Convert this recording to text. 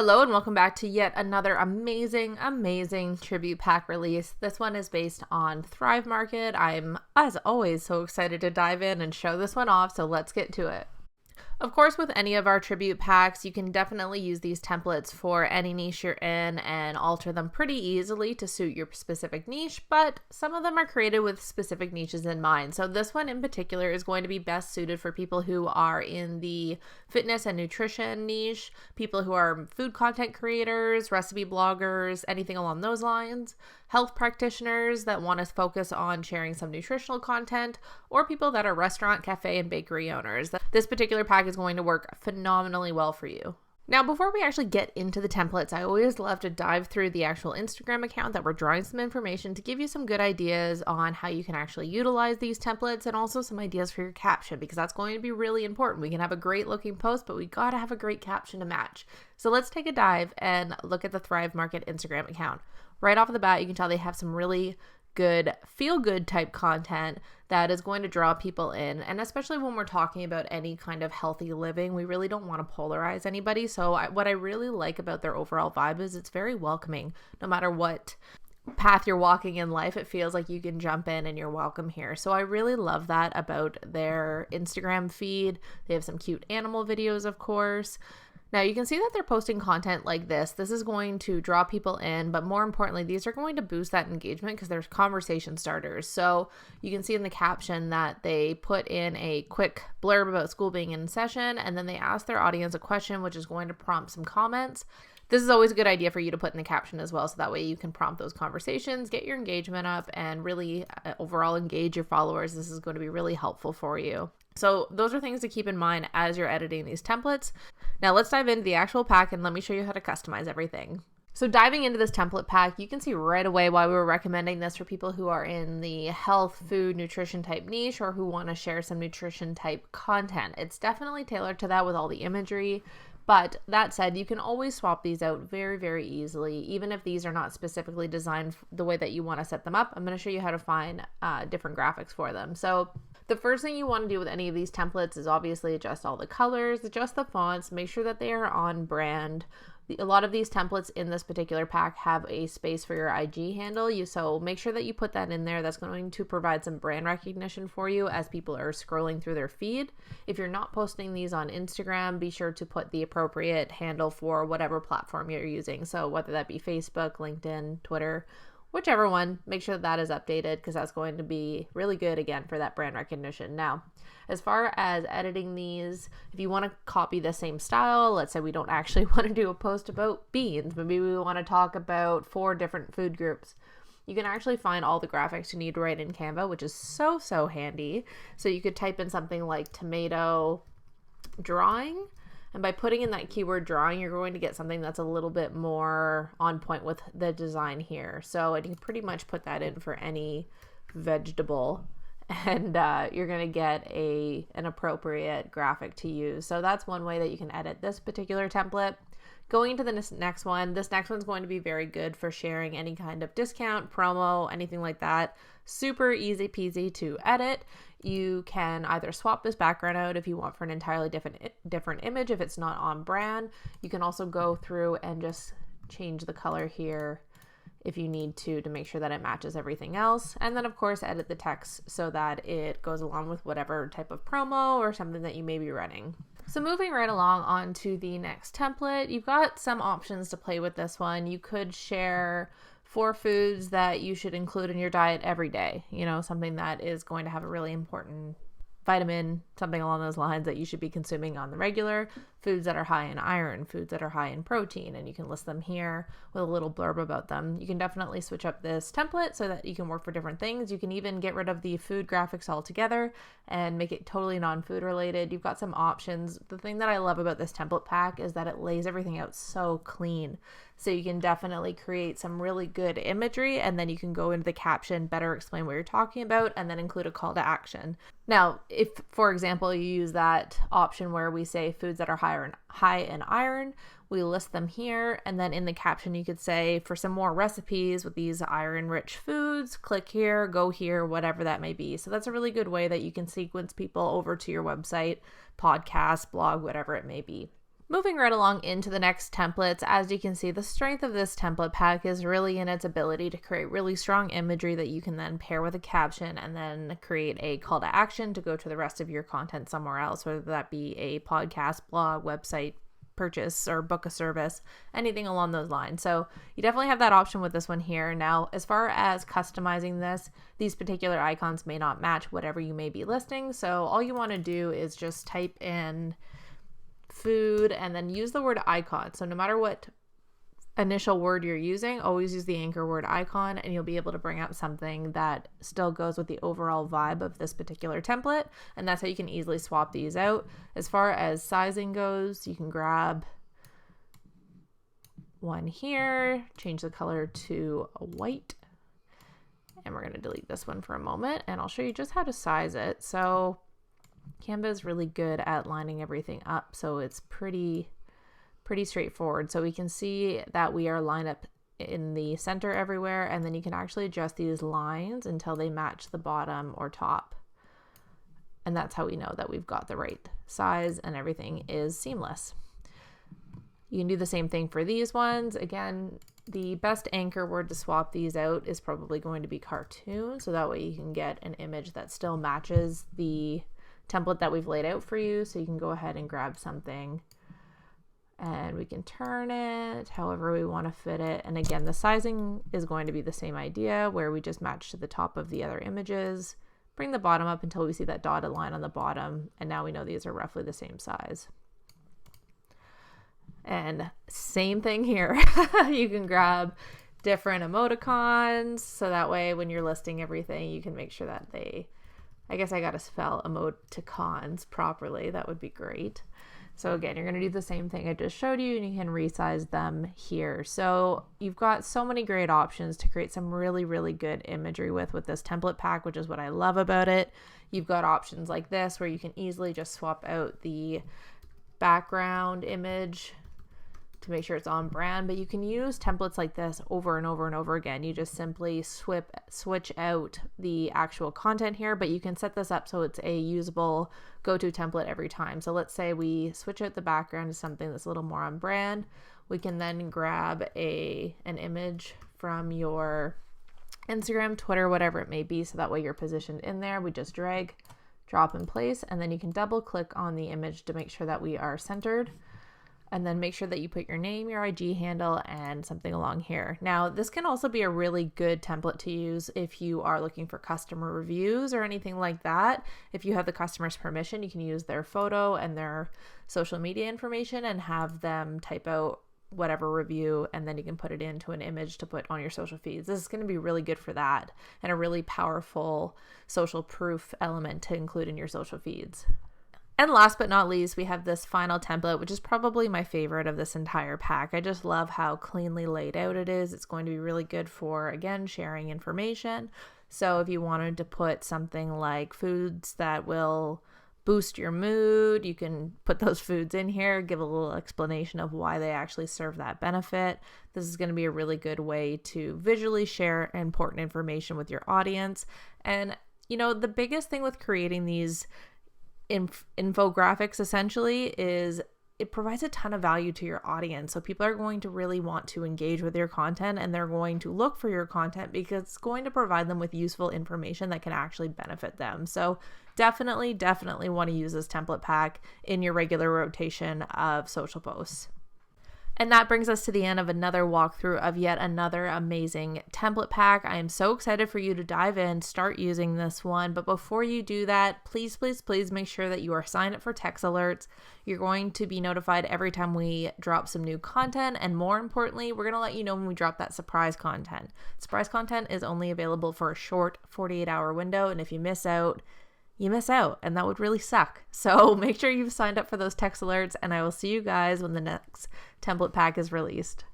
Hello and welcome back to yet another amazing tribute pack release. This one is based on Thrive Market. I'm, as always, so excited to dive in and show this one off, so let's get to it. Of course, with any of our tribute packs, you can definitely use these templates for any niche you're in and alter them pretty easily to suit your specific niche, but some of them are created with specific niches in mind. So this one in particular is going to be best suited for people who are in the fitness and nutrition niche, people who are food content creators, recipe bloggers, anything along those lines, health practitioners that want to focus on sharing some nutritional content, or people that are restaurant, cafe, and bakery owners. This particular pack is going to work phenomenally well for you. Now, before we actually get into the templates, I always love to dive through the actual Instagram account that we're drawing some information to give you some good ideas on how you can actually utilize these templates and also some ideas for your caption, because that's going to be really important. We can have a great looking post, but we got to have a great caption to match. So let's take a dive and look at the Thrive Market Instagram account. Right off the bat, you can tell they have some really good feel-good type content that is going to draw people in, and especially when we're talking about any kind of healthy living, we really don't want to polarize anybody. So what I really like about their overall vibe is it's very welcoming. No matter what path you're walking in life, it feels like you can jump in and you're welcome here. So I really love that about their Instagram feed. They have some cute animal videos, of course. Now you can see that they're posting content like this. This is going to draw people in, but more importantly, these are going to boost that engagement because they're conversation starters. So you can see in the caption that they put in a quick blurb about school being in session, and then they ask their audience a question, which is going to prompt some comments. This is always a good idea for you to put in the caption as well, so that way you can prompt those conversations, get your engagement up, and really overall engage your followers. This is going to be really helpful for you. So those are things to keep in mind as you're editing these templates. Now let's dive into the actual pack and let me show you how to customize everything. So diving into this template pack, you can see right away why we were recommending this for people who are in the health, food, nutrition type niche, or who want to share some nutrition type content. It's definitely tailored to that with all the imagery. But that said, you can always swap these out very, very easily, even if these are not specifically designed the way that you want to set them up. I'm going to show you how to find different graphics for them. So the first thing you want to do with any of these templates is obviously adjust all the colors, adjust the fonts, make sure that they are on brand. A lot of these templates in this particular pack have a space for your IG handle, so make sure that you put that in there. That's going to provide some brand recognition for you as people are scrolling through their feed. If you're not posting these on Instagram, be sure to put the appropriate handle for whatever platform you're using. So whether that be Facebook, LinkedIn, Twitter, whichever one, make sure that is updated because that's going to be really good, again, for that brand recognition. Now, as far as editing these, if you want to copy the same style, let's say we don't actually want to do a post about beans, maybe we want to talk about 4 different food groups. You can actually find all the graphics you need right in Canva, which is so handy. So you could type in something like tomato drawing, and by putting in that keyword drawing, you're going to get something that's a little bit more on point with the design here. So you can pretty much put that in for any vegetable, and you're going to get an appropriate graphic to use. So that's one way that you can edit this particular template. Going into the next one, this next one's going to be very good for sharing any kind of discount, promo, anything like that. Super easy peasy to edit. You can either swap this background out if you want for an entirely different image if it's not on brand. You can also go through and just change the color here if you need to make sure that it matches everything else. And then of course edit the text so that it goes along with whatever type of promo or something that you may be running. So moving right along on to the next template, you've got some options to play with this one. You could share 4 foods that you should include in your diet every day. You know, something that is going to have a really important vitamin, something along those lines that you should be consuming on the regular. Foods that are high in iron, foods that are high in protein, and you can list them here with a little blurb about them. You can definitely switch up this template so that you can work for different things. You can even get rid of the food graphics altogether and make it totally non-food related. You've got some options. The thing that I love about this template pack is that it lays everything out so clean. So you can definitely create some really good imagery, and then you can go into the caption, better explain what you're talking about, and then include a call to action. Now, if, for example, you use that option where we say foods that are high in iron, we list them here, and then in the caption you could say, for some more recipes with these iron-rich foods, click here, go here, whatever that may be. So that's a really good way that you can sequence people over to your website, podcast, blog, whatever it may be. Moving right along into the next templates, as you can see, the strength of this template pack is really in its ability to create really strong imagery that you can then pair with a caption and then create a call to action to go to the rest of your content somewhere else, whether that be a podcast, blog, website, purchase, or book a service, anything along those lines. So you definitely have that option with this one here. Now, as far as customizing this, these particular icons may not match whatever you may be listing. So all you want to do is just type in food and then use the word icon. So no matter what initial word you're using, always use the anchor word icon, and you'll be able to bring up something that still goes with the overall vibe of this particular template. And that's how you can easily swap these out. As far as sizing goes, you can grab one here, change the color to a white, and we're going to delete this one for a moment, and I'll show you just how to size it. So Canva is really good at lining everything up, so it's pretty straightforward. So we can see that we are lined up in the center everywhere, and then you can actually adjust these lines until they match the bottom or top. And that's how we know that we've got the right size and everything is seamless. You can do the same thing for these ones. Again, the best anchor word to swap these out is probably going to be cartoon, so that way you can get an image that still matches the template that we've laid out for you. So you can go ahead and grab something and we can turn it however we want to fit it. And again, the sizing is going to be the same idea, where we just match to the top of the other images, bring the bottom up until we see that dotted line on the bottom, and now we know these are roughly the same size. And same thing here. You can grab different emoticons, so that way when you're listing everything, you can make sure that I guess I gotta spell emoticons properly. That would be great. So again, you're gonna do the same thing I just showed you, and you can resize them here. So you've got so many great options to create some really, really good imagery with this template pack, which is what I love about it. You've got options like this where you can easily just swap out the background image to make sure it's on brand, but you can use templates like this over and over and over again. You just simply switch out the actual content here, but you can set this up so it's a usable go-to template every time. So let's say we switch out the background to something that's a little more on brand. We can then grab an image from your Instagram, Twitter, whatever it may be, so that way you're positioned in there. We just drag, drop in place, and then you can double click on the image to make sure that we are centered. And then make sure that you put your name, your IG handle, and something along here. Now, this can also be a really good template to use if you are looking for customer reviews or anything like that. If you have the customer's permission, you can use their photo and their social media information and have them type out whatever review, and then you can put it into an image to put on your social feeds. This is going to be really good for that, and a really powerful social proof element to include in your social feeds. And last but not least, we have this final template, which is probably my favorite of this entire pack. I just love how cleanly laid out it is. It's going to be really good for, again, sharing information. So if you wanted to put something like foods that will boost your mood, you can put those foods in here, give a little explanation of why they actually serve that benefit. This is going to be a really good way to visually share important information with your audience. And, you know, the biggest thing with creating these infographics essentially is it provides a ton of value to your audience. So people are going to really want to engage with your content, and they're going to look for your content because it's going to provide them with useful information that can actually benefit them. So definitely want to use this template pack in your regular rotation of social posts. And that brings us to the end of another walkthrough of yet another amazing template pack. I am so excited for you to dive in, start using this one. But before you do that, please make sure that you are signed up for text alerts. You're going to be notified every time we drop some new content. And more importantly, we're going to let you know when we drop that surprise content. Surprise content is only available for a short 48-hour window. And if you miss out, you miss out, and that would really suck. So make sure you've signed up for those text alerts, and I will see you guys when the next template pack is released.